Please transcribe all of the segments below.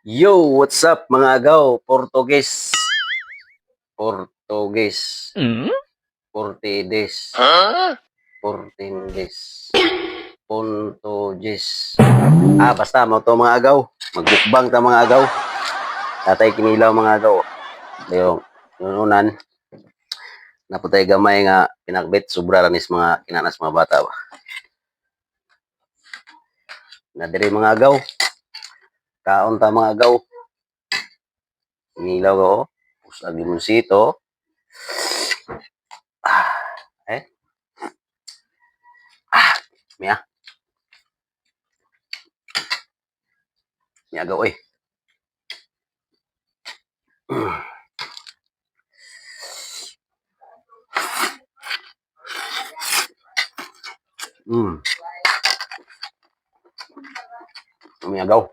Yo, what's up mga agaw? Portuguese. Portuguese. Hmm? Portuguese. Huh? Portuguese. Portuguese. Basta mo to mga agaw. Magbukbang ta mga agaw. Tatay kinilaw mga agaw. Yung unan. Naputay gamay nga pinakbit. Sobra ranis mga kinanas mga bata ba. Nadiri mga agaw. Kaon ta mga agaw. Kinilaw ko. Pusag limonsito. Eh? Miya. Miya agaw eh. Miagaw.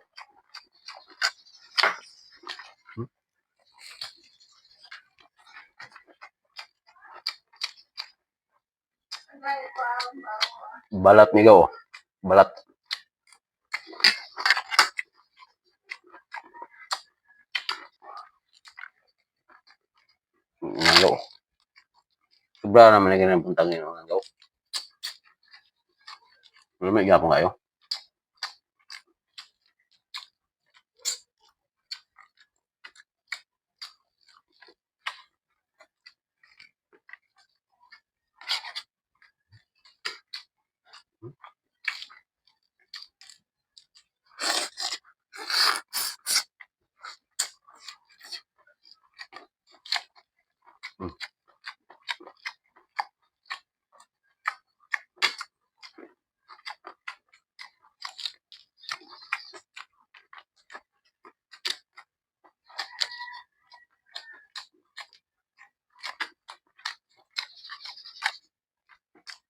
Balat migaw. Balat. Miagaw. Sobra naman na ganyan puntang yun. Miagaw. May gapon kayo.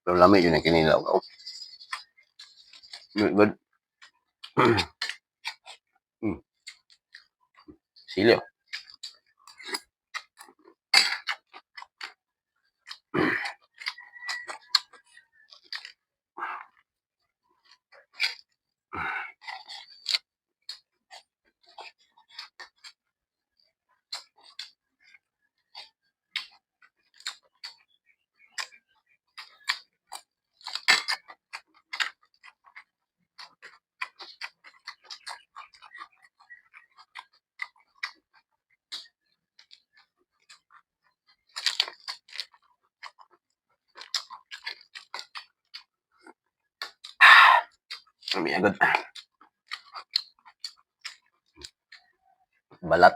Pero lamig yun ang kinilaw ko. Good. Silyo. Kami agad. Balat.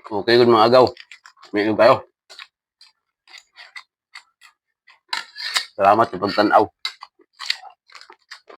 Okay, good mga agaw. May kayo. Salamat sa pagtanaw.